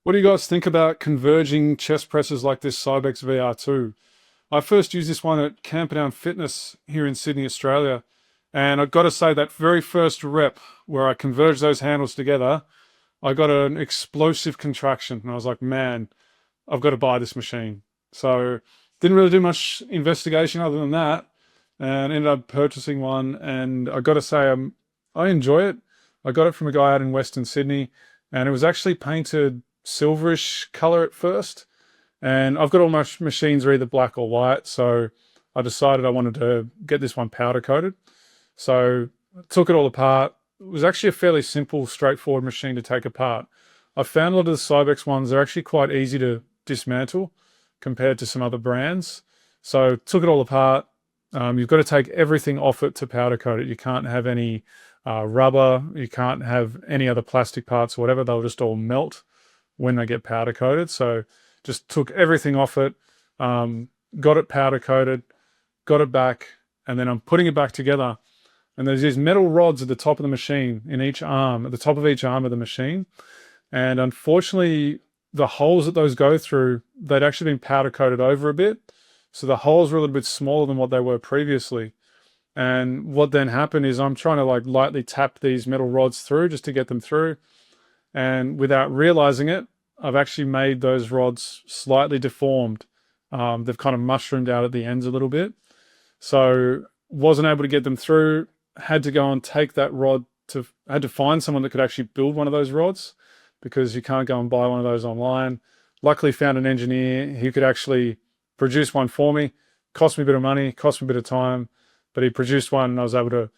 What do you guys think about converging chest presses like this Cybex VR2? I first used this one at Camperdown Fitness here in Sydney, Australia. And I've got to say that very first rep where I converged those handles together, I got an explosive contraction. And I was like, man, I've got to buy this machine. So didn't really do much investigation other than that. And ended up purchasing one. And I got to say, I enjoy it. I got it from a guy out in Western Sydney. And it was actually painted silverish color at first. And I've got all my machines are either black or white. So I decided I wanted to get this one powder coated. So I took it all apart. It was actually a fairly simple, straightforward machine to take apart. I found a lot of the Cybex ones are actually quite easy to dismantle compared to some other brands. So took it all apart. You've got to take everything off it to powder coat it. You can't have any rubber. You can't have any other plastic parts or whatever. They'll just all melt when they get powder coated. So just took everything off it, got it powder coated, got it back, and then I'm putting it back together. And there's these metal rods at the top of the machine in each arm, at the top of each arm of the machine. And unfortunately, the holes that those go through, they'd actually been powder coated over a bit. So the holes were a little bit smaller than what they were previously. And what then happened is I'm trying to like lightly tap these metal rods through just to get them through. And without realizing it, I've actually made those rods slightly deformed. They've kind of mushroomed out at the ends a little bit. So wasn't able to get them through. Had to go and take that rod had to find someone that could actually build one of those rods because you can't go and buy one of those online. Luckily found an engineer. He could actually produce one for me. Cost me a bit of money, cost me a bit of time, but he produced one and I was able to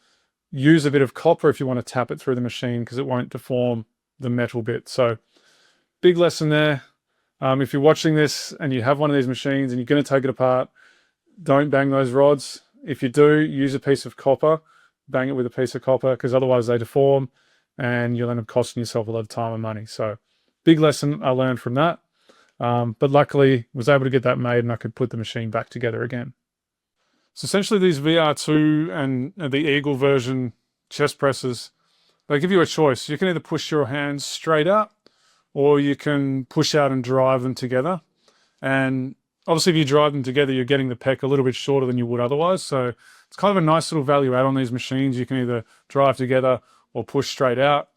use a bit of copper if you want to tap it through the machine because it won't deform the metal bit. So big lesson there. If you're watching this and you have one of these machines and you're going to take it apart, don't bang those rods. If you do, use a piece of copper. Bang it with a piece of copper because otherwise they deform and you'll end up costing yourself a lot of time and money. So big lesson I learned from that. But luckily was able to get that made and I could put the machine back together again. So essentially these VR2 and the Eagle version chest presses, they give you a choice. You can either push your hands straight out or you can push out and drive them together. And obviously if you drive them together, you're getting the pec a little bit shorter than you would otherwise. So it's kind of a nice little value add on these machines. You can either drive together or push straight out.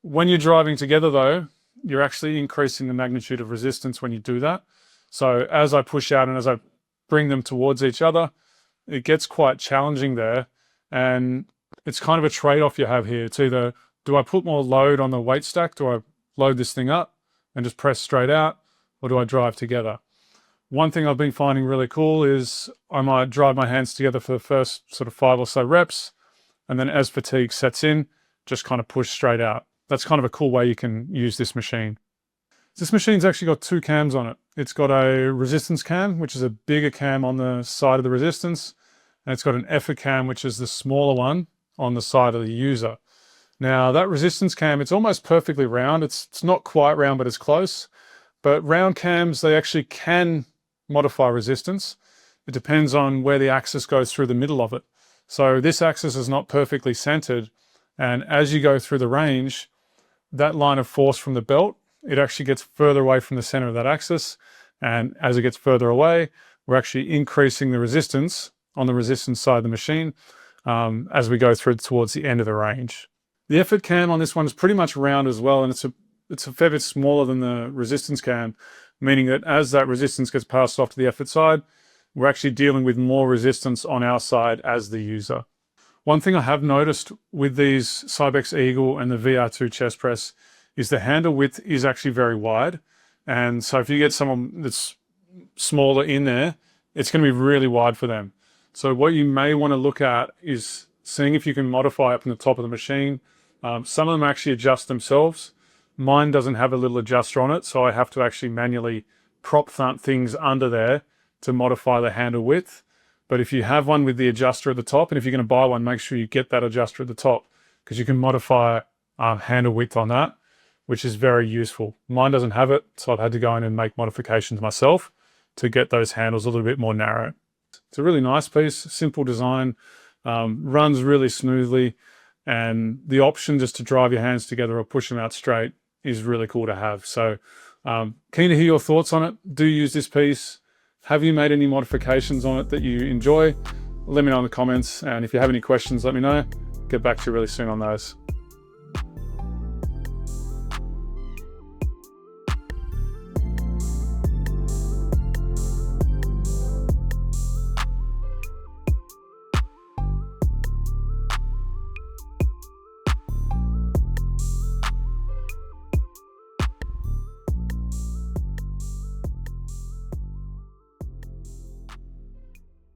When you're driving together though, you're actually increasing the magnitude of resistance when you do that. So as I push out and as I bring them towards each other, it gets quite challenging there. And it's kind of a trade-off you have here. It's either, do I put more load on the weight stack? Do I load this thing up and just press straight out? Or do I drive together? One thing I've been finding really cool is I might drive my hands together for the first sort of 5 or so reps. And then as fatigue sets in, just kind of push straight out. That's kind of a cool way you can use this machine. This machine's actually got 2 cams on it. It's got a resistance cam, which is a bigger cam on the side of the resistance. And it's got an effort cam, which is the smaller one on the side of the user. Now that resistance cam, it's almost perfectly round. It's not quite round, but it's close. But round cams, they actually can modify resistance. It depends on where the axis goes through the middle of it. So this axis is not perfectly centered. And as you go through the range, that line of force from the belt, it actually gets further away from the center of that axis. And as it gets further away, we're actually increasing the resistance on the resistance side of the machine as we go through towards the end of the range. The effort cam on this one is pretty much round as well. And it's a fair bit smaller than the resistance cam, meaning that as that resistance gets passed off to the effort side, we're actually dealing with more resistance on our side as the user. One thing I have noticed with these Cybex Eagle and the VR2 chest press is the handle width is actually very wide. And so if you get someone that's smaller in there, it's going to be really wide for them. So what you may want to look at is seeing if you can modify up in the top of the machine. Some of them actually adjust themselves. Mine doesn't have a little adjuster on it, so I have to actually manually prop things under there to modify the handle width. But if you have one with the adjuster at the top, and if you're going to buy one, make sure you get that adjuster at the top because you can modify handle width on that, which is very useful. Mine doesn't have it, so I've had to go in and make modifications myself to get those handles a little bit more narrow. It's a really nice piece, simple design, runs really smoothly, and the option just to drive your hands together or push them out straight is really cool to have. So Keen to hear your thoughts on it. Do you use this piece? Have you made any modifications on it that you enjoy? Let me know in the comments. And if you have any questions, let me know. Get back to you really soon on those.